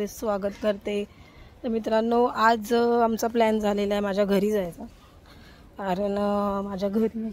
प्रकारे स्वागत करते। तर मित्रांनो, आज आमचा प्लॅन झालेला आहे माझ्या घरी जायचा, कारण माझ्या घरी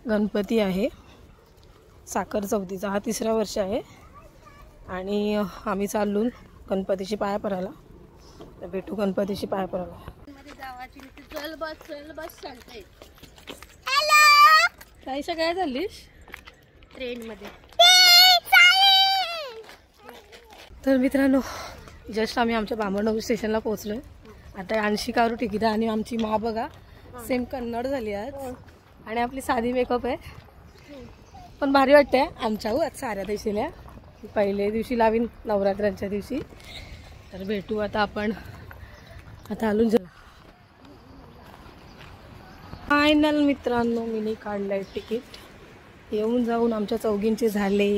गणपती आहे। साखर चौथीचा हा 3रा वर्ष आहे आणि आम्ही चाललो गणपतीची पाया पडायला। तर भेटू गणपतीची पाया पडायला। चल बस चालते। काहीशा काय चाललीस? ट्रेन मध्ये। तर मित्रांनो, जस्ट आम्ही आमच्या बामणगाव स्टेशनला पोहोचलोय। आता 80 कारू तिकीट आणि आमची मा बघा सेम कन्नड झाली आज आणि आपली साधी मेकअप आहे, पण भारी वाटते आमच्या साऱ्या दिवशीला। पहिले दिवशी लावीन नवरात्रांच्या दिवशी। तर भेटू आता आपण। आता आलून फायनल मित्रांनो, मी काढलंय तिकीट। येऊन जाऊन आमच्या चौघींचे झाले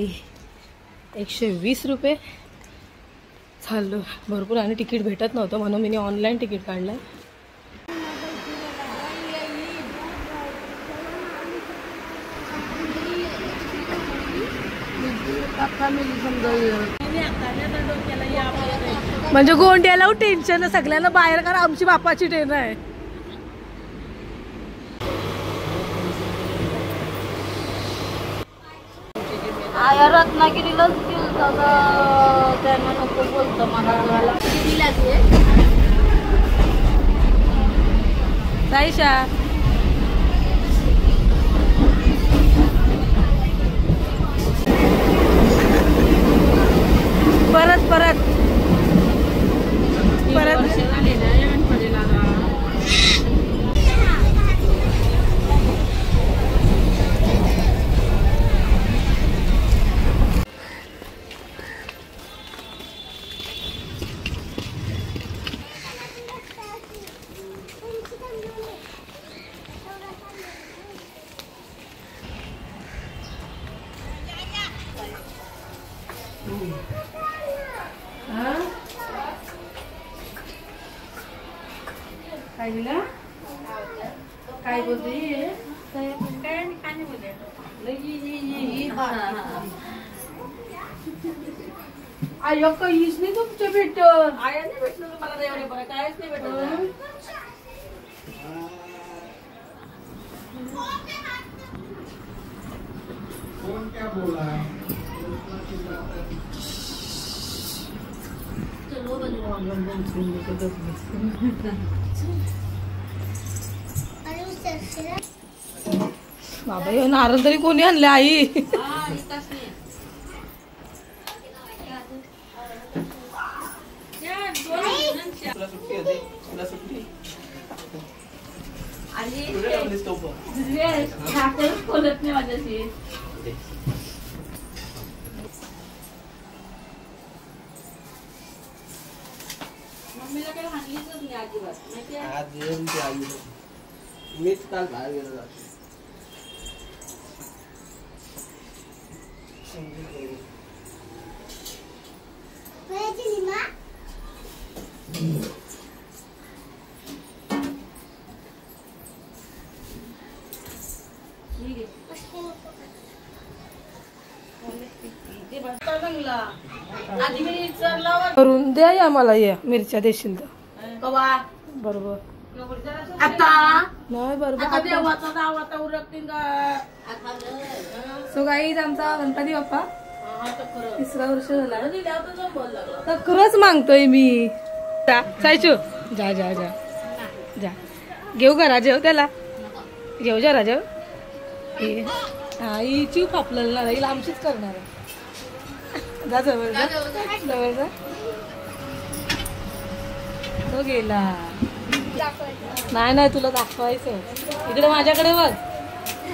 120 रुपये। चाललो भरपूर आणि तिकीट भेटत नव्हतं म्हणून मी ऑनलाईन तिकीट काढलंय। म्हणजे गोंड्याला टेन्शन सगळ्यांना बाहेर, कारण आमची बापाची ट्रेन आहे। आया रत्नागिरीलाच गेलं त्यांना नको बोलतं मला कितीला साईशा परत परत परत काय बोलते आयो काहीच नाही तुमच्या भेट आया नाही भेटलं मला एवढे बरं कायच नाही भेटलं। कौन क्या बोला? चलो बाबा हे नारळ तरी कोणी आणले आई? खोलत नाही माझ्याशी। मम्मीला काही हाणलीच नाही अजिबात। आज येऊन ते आली मीच काल बाहेर गेलो जातो। करून द्या या मला, या मिरच्या देशील तर बरोबर। आता नाही बरोबर। आता देवाचा नाव आता उरकतील का? सो गाईज आमचा गणपती बाप्पा 3रा वर्ष झाला तर खरंच मागतोय मी। सायचू जा जा जा जा, घेऊ का राजेव त्याला? घेऊ जा राजेव। हा ही चूप आपल्याला राहील, आमचीच करणार आहे। जा जवळ जा, जवळ जा। तो गेला नाही नाही, तुला दाखवायचं इकडे माझ्याकडे बघ,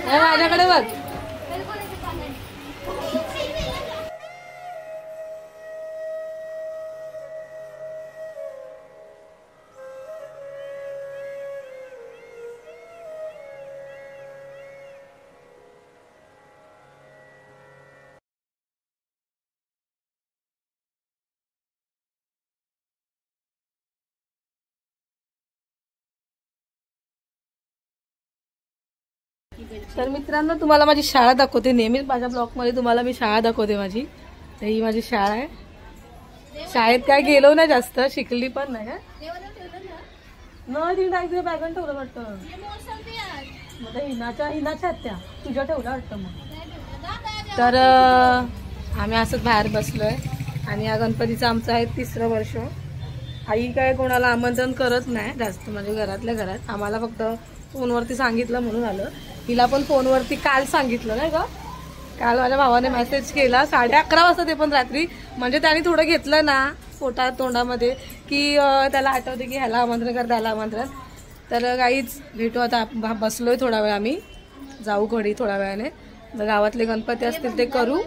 नाही माझ्याकडे बघ। तर मित्रांनो, तुम्हाला माझी शाळा दाखवते। नेहमीच माझ्या ब्लॉग मध्ये तुम्हाला मी शाळा दाखवते माझी। तर ही माझी शाळा आहे। शाळेत काय गेलो ना जास्त, शिकली पण नाही. न ती टाकते बॅगन ठेवलं वाटतं. मग हिनाच्या आहेत त्या तुझ्या ठेवल्या वाटतं. मग तर आम्ही असंच बाहेर बसलोय आणि या गणपतीचं आमचं आहे 3रं वर्ष. आई काय कोणाला आमंत्रण करत नाही जास्त, म्हणजे घरातल्या घरात. आम्हाला फक्त फोनवरती सांगितलं म्हणून आलं. हिला पण फोनवरती काल सांगितलं नाही का. काल माझ्या भावाने मेसेज केला 11:30 वाजता, ते पण रात्री. म्हणजे त्याने थोडं घेतलं ना पोटात तोंडामध्ये की त्याला आठवते की ह्याला आमंत्रण कर त्याला आमंत्रण. तर काहीच भेटू आता. बसलोय थोडा वेळ, आम्ही जाऊ घडी थोड्या वेळाने. जर गावातले गणपती असतील ते करू,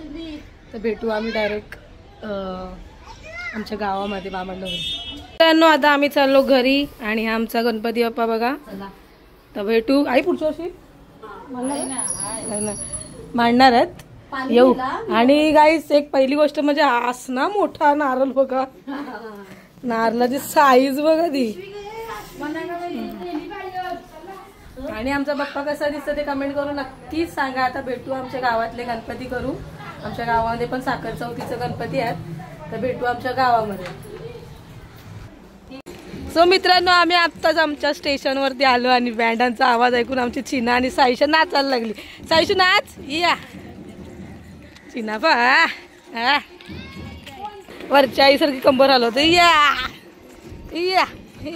तर भेटू आम्ही डायरेक्ट आमच्या गावामध्ये बामणनगर. मित्रांनो आता आम्ही चाललो घरी आणि आमचा गणपती बाप्पा बघा. तर भेटू आई पुढच्या वर्षी मांडणार आहेत येऊ. आणि गाईस एक पहिली गोष्ट म्हणजे असना मोठा नारळ बघा, नारळाची साईज बघा ती. आणि आमचा बाप्पा कसा दिसतो ते कमेंट करून नक्कीच सांगा. आता भेटू आमच्या गावातले गणपती करू. आमच्या गावामध्ये पण साखर चौथीचं गणपती आहेत, तर भेटू आमच्या गावामध्ये. सो मित्रांनो आम्ही आत्ताच आमच्या स्टेशनवरती आलो आणि बँडांचा आवाज ऐकून आमची चिना आणि साईशा नाचायला लागली. साईशू नाच या चिना पा वरच्या आईसारखी कंबर आलो होतं. या या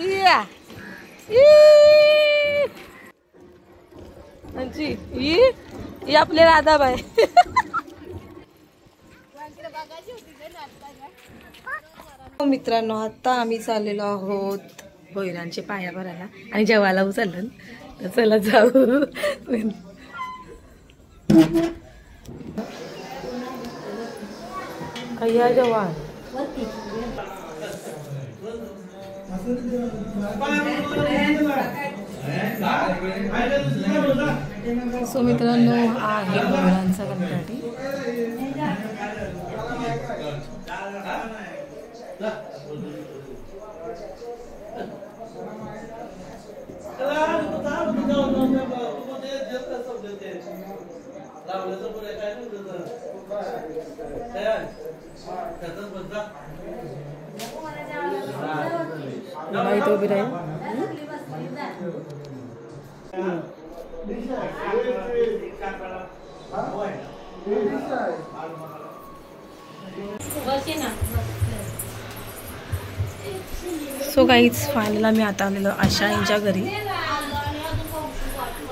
या ही आपले राधाबाई. मित्रांनो आता आम्ही चाललेलो आहोत भैरांचे पाया भरायला आणि जेवायला उचललं. तर चला जाऊ. अय्या जवान सो मित्रांनो आहे भैरांचा गणपती. इथे उभी राहील. सो गाईज फायनल आम्ही आता आलेलो आशा यांच्या घरी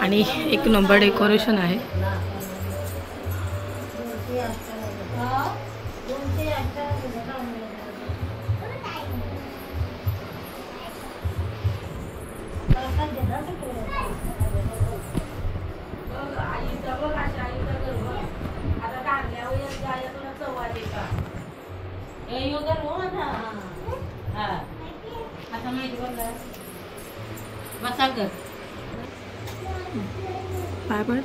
आणि एक नंबर डेकोरेशन आहे. पाय पड.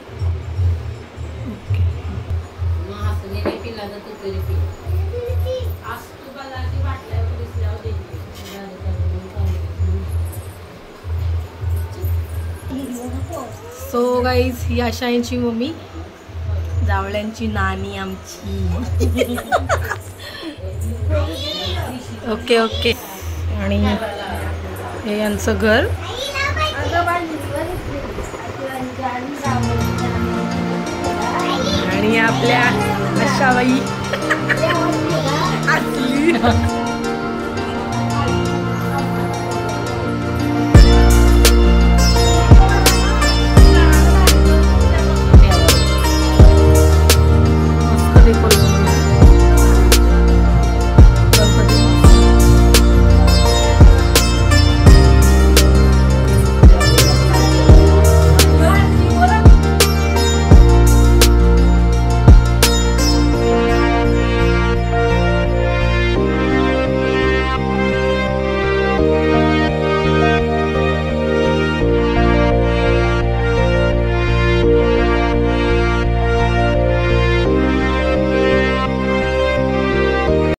ओके सो गाईज ही आशा यांची मम्मी, जावळ्यांची नानी आमची. Okay okay. आणि हे यांचं घर. आणि आपल्या आशाबाई असली